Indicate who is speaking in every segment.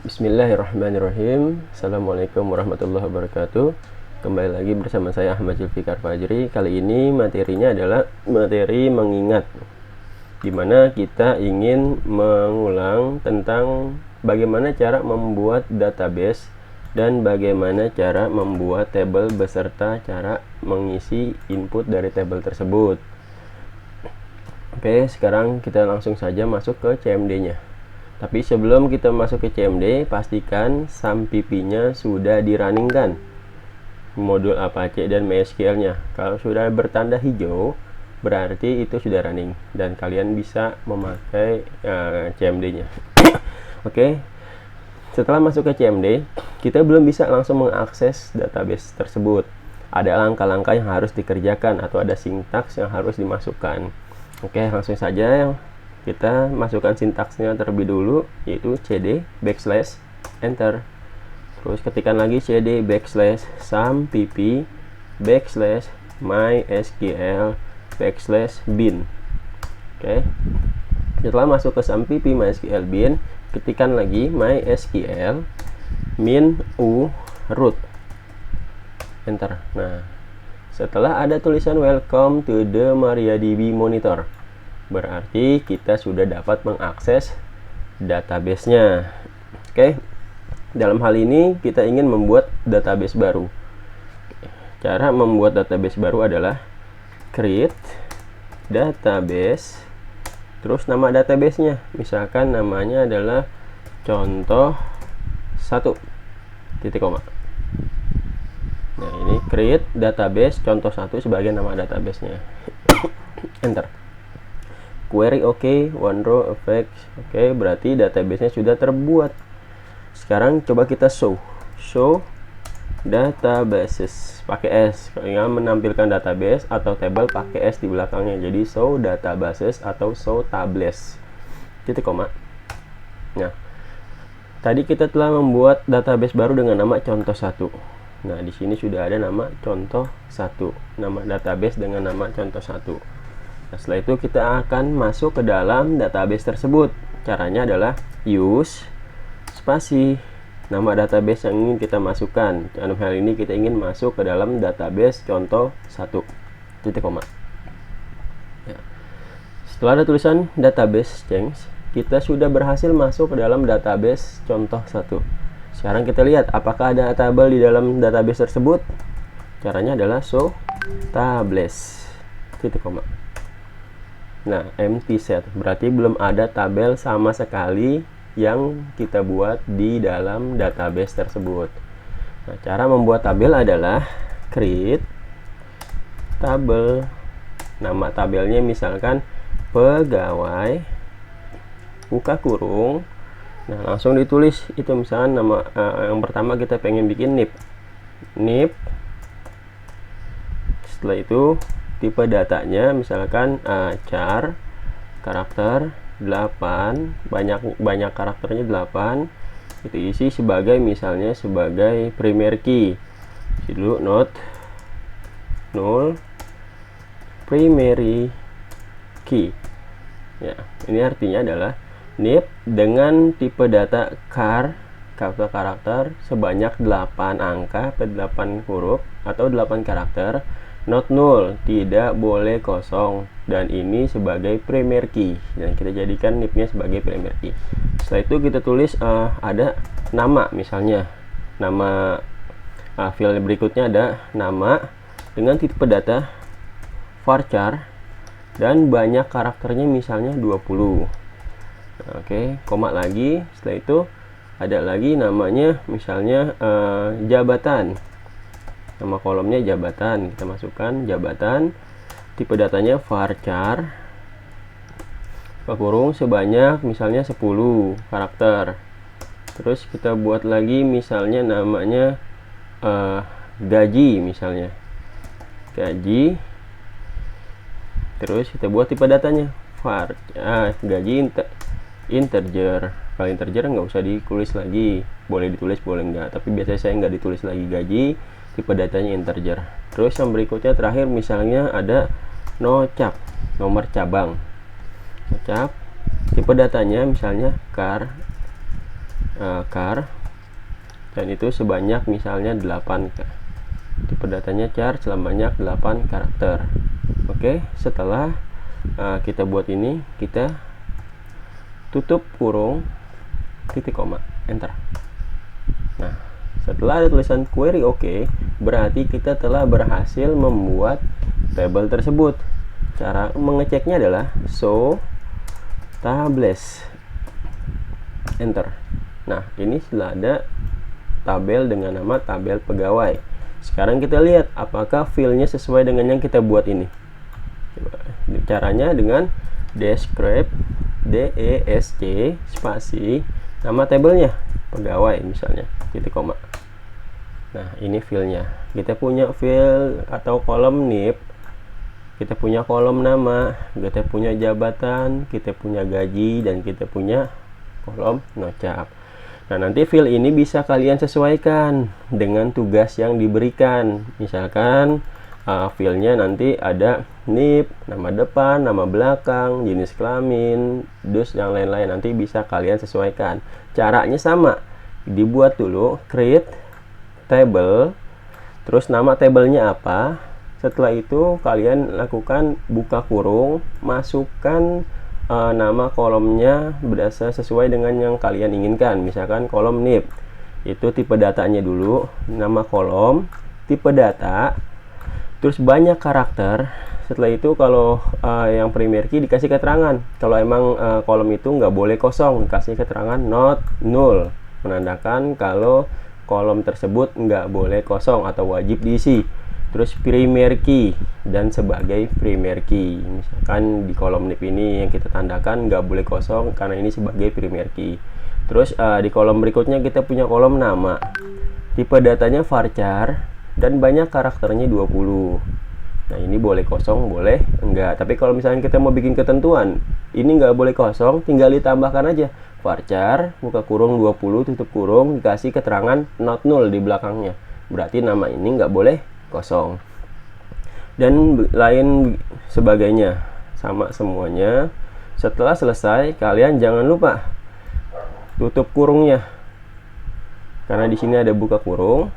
Speaker 1: Bismillahirrahmanirrahim. Assalamualaikum warahmatullahi wabarakatuh. Kembali lagi bersama saya Ahmad Zulfikar Fajri. Kali ini materinya adalah materi mengingat, dimana kita ingin mengulang tentang bagaimana cara membuat database dan bagaimana cara membuat tabel beserta cara mengisi input dari tabel tersebut. Oke, sekarang kita langsung saja masuk ke CMD-nya. Tapi sebelum kita masuk ke CMD, pastikan SAMPP-nya sudah di-runningkan, modul Apache dan MySQL-nya. Kalau sudah bertanda hijau, berarti itu sudah running dan kalian bisa memakai CMD-nya. Oke, setelah masuk ke CMD, kita belum bisa langsung mengakses database tersebut. Ada langkah-langkah yang harus dikerjakan atau ada sintaks yang harus dimasukkan. Oke, langsung saja kita masukkan sintaksnya terlebih dulu, yaitu cd backslash enter. Terus ketikkan lagi cd backslash sampp backslash mysql backslash bin. Oke, setelah masuk ke sampp mysql bin, ketikkan lagi mysql min u root, enter. Nah, setelah ada tulisan welcome to the MariaDB monitor, berarti kita sudah dapat mengakses database-nya. Oke, dalam hal ini kita ingin membuat database baru. Cara membuat database baru adalah create database, terus nama database-nya, misalkan namanya adalah contoh 1 titik koma. Nah, ini create database contoh 1 sebagai nama database-nya. Enter. Query oke, one row effects oke, berarti database-nya sudah terbuat. Sekarang coba kita show databases pakai S. Kalau ingin menampilkan database atau table pakai S di belakangnya, jadi show databases atau show tables titik koma. Nah, tadi kita telah membuat database baru dengan nama contoh 1. Nah, di sini sudah ada nama contoh 1, nama database dengan nama contoh 1. Nah, setelah itu kita akan masuk ke dalam database tersebut. Caranya adalah use spasi nama database yang ingin kita masukkan. Dalam hal ini kita ingin masuk ke dalam database contoh 1 titik koma. Ya. Setelah ada tulisan database change, kita sudah berhasil masuk ke dalam database contoh 1. Sekarang kita lihat apakah ada tabel di dalam database tersebut. Caranya adalah show tables titik koma. Nah, empty set berarti belum ada tabel sama sekali yang kita buat di dalam database tersebut. Nah, cara membuat tabel adalah create tabel. Nama tabelnya misalkan pegawai, buka kurung. Nah, langsung ditulis itu, misalkan nama yang pertama kita pengen bikin nip. Setelah itu tipe datanya misalkan char karakter 8, banyak karakternya 8, itu isi sebagai misalnya sebagai primary key. Isi dulu not null primary key. Ya, ini artinya adalah nip dengan tipe data karakter sebanyak 8 angka atau 8 huruf atau 8 karakter. Not null, tidak boleh kosong, dan ini sebagai primary key, dan kita jadikan nipnya sebagai primary key. Setelah itu kita tulis ada nama, misalnya nama file berikutnya ada nama dengan tipe data varchar dan banyak karakternya misalnya 20. Oke, koma lagi. Setelah itu ada lagi namanya misalnya jabatan. Nama kolomnya jabatan, kita masukkan jabatan, tipe datanya varchar, buka kurung sebanyak misalnya 10 karakter. Terus kita buat lagi misalnya namanya gaji, misalnya gaji. Terus kita buat tipe datanya gaji integer. Kalau integer nggak usah ditulis lagi, boleh ditulis boleh enggak, tapi biasanya saya nggak ditulis lagi gaji, tipe datanya integer. Terus yang berikutnya terakhir misalnya ada nocap, nomor cabang. Nocap, tipe datanya misalnya char, dan itu sebanyak misalnya 8. Tipe datanya char sebanyak 8 karakter. Oke, setelah kita buat ini, kita tutup kurung, titik koma, enter. Nah, setelah ada tulisan query oke, berarti kita telah berhasil membuat tabel tersebut. Cara mengeceknya adalah show tables, enter. Nah, ini sudah ada tabel dengan nama tabel pegawai. Sekarang kita lihat apakah filenya sesuai dengan yang kita buat ini. Coba. Caranya dengan describe, desc spasi nama tabelnya pegawai misalnya, titik koma. Nah, ini filenya. Kita punya fil atau kolom NIP, kita punya kolom nama, kita punya jabatan, kita punya gaji, dan kita punya kolom nocap. Nah, nanti fil ini bisa kalian sesuaikan dengan tugas yang diberikan. Misalkan filenya nanti ada NIP, nama depan, nama belakang, jenis kelamin, dus, yang lain-lain. Nanti bisa kalian sesuaikan. Caranya sama. Dibuat dulu create table, terus nama tabelnya apa. Setelah itu kalian lakukan buka kurung, masukkan nama kolomnya berdasar sesuai dengan yang kalian inginkan. Misalkan kolom NIP, itu tipe datanya dulu, nama kolom, tipe data, terus banyak karakter. Setelah itu kalau yang primary key dikasih keterangan. Kalau emang kolom itu nggak boleh kosong, dikasih keterangan not null, menandakan kalau kolom tersebut nggak boleh kosong atau wajib diisi. Terus primary key dan sebagai primary key. Misalkan di kolom NIP ini yang kita tandakan nggak boleh kosong karena ini sebagai primary key. Terus di kolom berikutnya kita punya kolom nama. Tipe datanya varchar dan banyak karakternya 20. Nah, ini boleh kosong, boleh enggak. Tapi kalau misalnya kita mau bikin ketentuan, ini nggak boleh kosong, tinggal ditambahkan aja varchar, buka kurung 20, tutup kurung, dikasih keterangan not null di belakangnya. Berarti nama ini nggak boleh kosong. Dan lain sebagainya. Sama semuanya. Setelah selesai, kalian jangan lupa tutup kurungnya. Karena di sini ada buka kurung,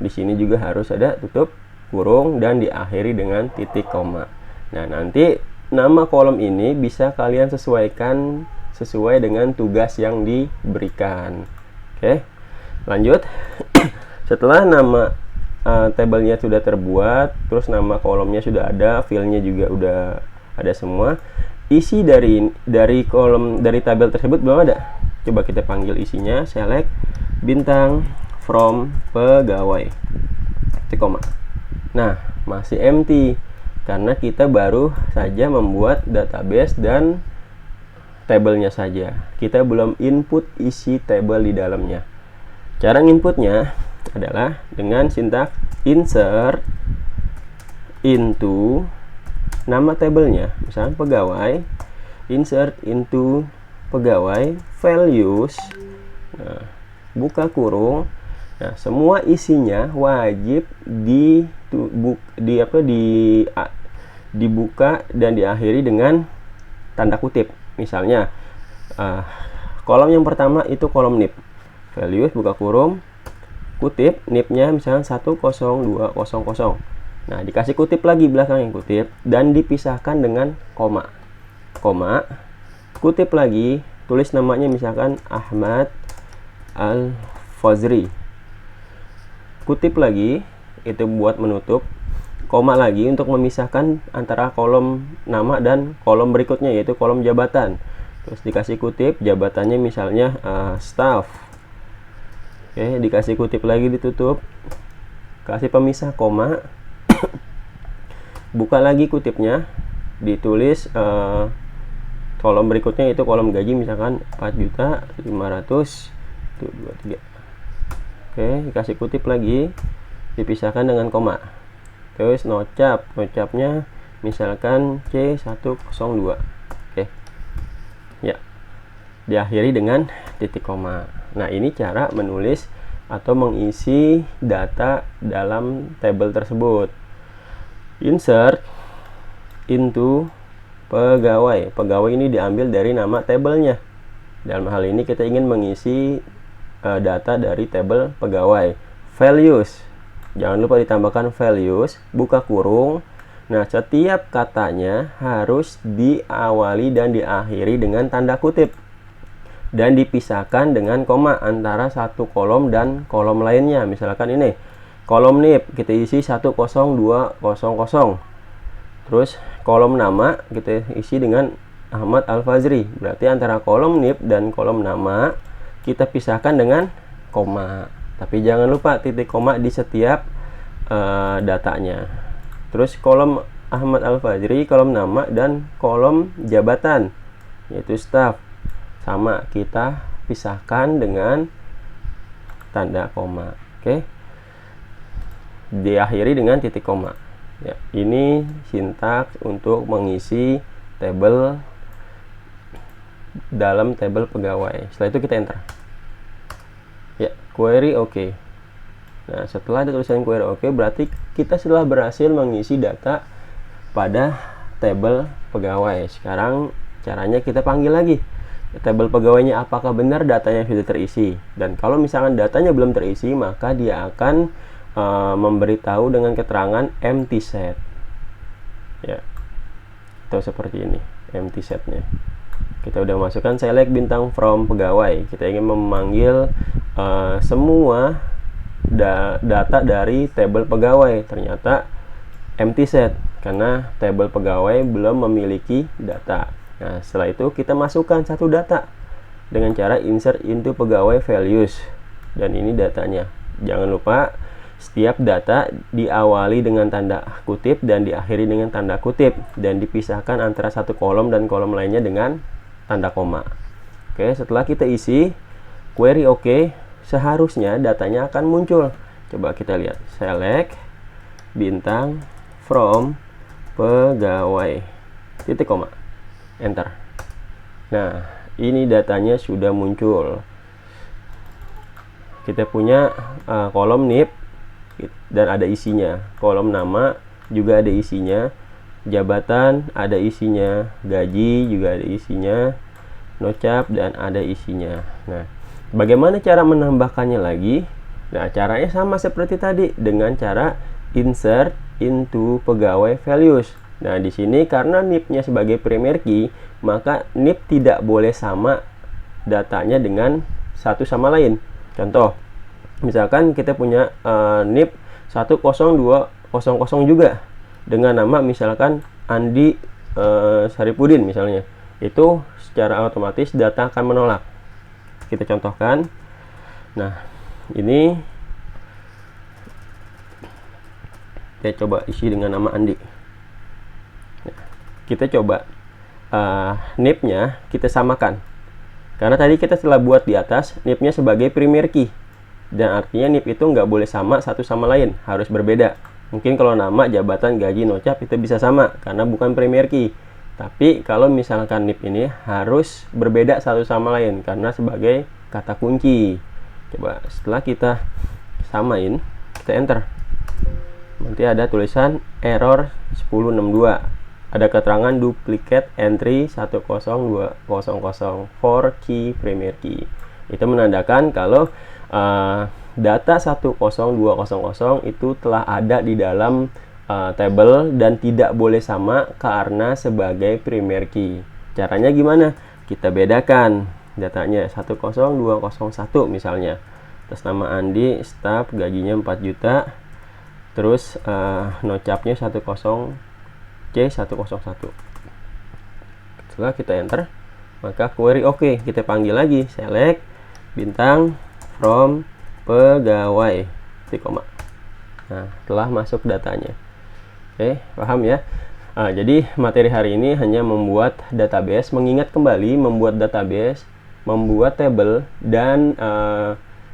Speaker 1: di sini juga harus ada tutup kurung dan diakhiri dengan titik koma. Nah, nanti nama kolom ini bisa kalian sesuaikan sesuai dengan tugas yang diberikan. Oke, lanjut. Setelah nama tabelnya sudah terbuat, terus nama kolomnya sudah ada, filenya juga udah ada semua. Isi dari kolom dari tabel tersebut belum ada. Coba kita panggil isinya, select bintang from pegawai, titik koma. Nah, masih empty karena kita baru saja membuat database dan tabelnya saja. Kita belum input isi tabel di dalamnya. Cara inputnya adalah dengan sintaks insert into nama tabelnya, misalnya pegawai, insert into pegawai, values, nah, buka kurung. Nah, semua isinya wajib dibuka dan diakhiri dengan tanda kutip. Misalnya kolom yang pertama itu kolom NIP, values, buka kurung, kutip, NIP-nya misalnya 10200. Nah, dikasih kutip lagi belakang yang kutip dan dipisahkan dengan koma. Koma, kutip lagi, tulis namanya misalkan Ahmad Al-Fazri. Kutip lagi, itu buat menutup. Koma lagi untuk memisahkan antara kolom nama dan kolom berikutnya, yaitu kolom jabatan. Terus dikasih kutip, jabatannya misalnya staff. Oke, dikasih kutip lagi, ditutup, kasih pemisah koma, buka lagi kutipnya, ditulis kolom berikutnya itu kolom gaji misalkan 4.500.000 23. Oke, dikasih kutip lagi, dipisahkan dengan koma. Terus nocapnya misalkan C102. Oke, ya, diakhiri dengan titik koma. Nah, ini cara menulis atau mengisi data dalam tabel tersebut. Insert into pegawai. Pegawai ini diambil dari nama tabelnya. Dalam hal ini kita ingin mengisi data dari tabel pegawai. Values, jangan lupa ditambahkan values, buka kurung. Nah, setiap katanya harus diawali dan diakhiri dengan tanda kutip dan dipisahkan dengan koma antara satu kolom dan kolom lainnya. Misalkan ini kolom NIP kita isi 10200, terus kolom nama kita isi dengan Ahmad Al-Fazri, berarti antara kolom NIP dan kolom nama kita pisahkan dengan koma. Tapi jangan lupa titik koma di setiap datanya. Terus kolom Ahmad Al-Fazri, kolom nama, dan kolom jabatan yaitu staff sama kita pisahkan dengan tanda koma. Oke, diakhiri dengan titik koma ya. Ini sintaks untuk mengisi tabel dalam tabel pegawai. Setelah itu kita enter ya, query oke. Nah, setelah ada tulisan query oke, berarti kita sudah berhasil mengisi data pada tabel pegawai. Sekarang caranya kita panggil lagi tabel pegawainya, apakah benar datanya sudah terisi. Dan kalau misalkan datanya belum terisi, maka dia akan memberitahu dengan keterangan empty set ya, atau seperti ini empty setnya. Kita udah masukkan select bintang from pegawai. Kita ingin memanggil semua data dari tabel pegawai. Ternyata empty set karena tabel pegawai belum memiliki data. Nah, setelah itu kita masukkan satu data dengan cara insert into pegawai values. Dan ini datanya. Jangan lupa setiap data diawali dengan tanda kutip dan diakhiri dengan tanda kutip dan dipisahkan antara satu kolom dan kolom lainnya dengan tanda koma. Oke, setelah kita isi query oke, seharusnya datanya akan muncul. Coba kita lihat, select bintang from pegawai titik koma, enter. Nah, ini datanya sudah muncul. Kita punya kolom NIP dan ada isinya, kolom nama juga ada isinya, jabatan ada isinya, gaji juga ada isinya, nocap dan ada isinya. Nah, bagaimana cara menambahkannya lagi? Nah, caranya sama seperti tadi dengan cara insert into pegawai values. Nah, di sini karena NIP-nya sebagai primary key, maka NIP tidak boleh sama datanya dengan satu sama lain. Contoh, misalkan kita punya NIP 10200 juga dengan nama misalkan Andi Saripudin misalnya, itu secara otomatis data akan menolak. Kita contohkan. Nah, ini kita coba isi dengan nama Andi. Nah, kita coba NIP-nya kita samakan, karena tadi kita telah buat di atas NIP-nya sebagai primary key, dan artinya NIP itu nggak boleh sama satu sama lain, harus berbeda. Mungkin kalau nama, jabatan, gaji, nocap itu bisa sama karena bukan primary key. Tapi kalau misalkan NIP ini harus berbeda satu sama lain karena sebagai kata kunci. Coba setelah kita samain, kita enter. Nanti ada tulisan error 1062. Ada keterangan duplicate entry 10200 for key primary key. Itu menandakan kalau data 10200 itu telah ada di dalam tabel dan tidak boleh sama karena sebagai primary key. Caranya gimana? Kita bedakan datanya 10201 misalnya. Atas nama Andi, staff, gajinya 4 juta. Terus nocapnya 10C101. Setelah kita enter, maka query oke. Kita panggil lagi select bintang from pegawai titik koma. Nah, telah masuk datanya. Oke, paham ya? Jadi materi hari ini hanya membuat database, mengingat kembali membuat database, membuat tabel, dan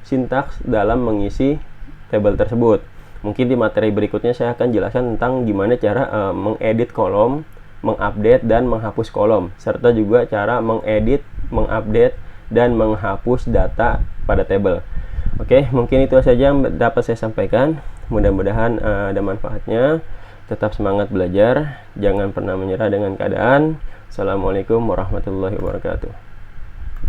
Speaker 1: sintaks dalam mengisi tabel tersebut. Mungkin di materi berikutnya saya akan jelaskan tentang gimana cara mengedit kolom, mengupdate dan menghapus kolom, serta juga cara mengedit, mengupdate dan menghapus data pada tabel. Oke, mungkin itu saja yang dapat saya sampaikan. Mudah-mudahan ada manfaatnya. Tetap semangat belajar, jangan pernah menyerah dengan keadaan. Assalamualaikum warahmatullahi wabarakatuh.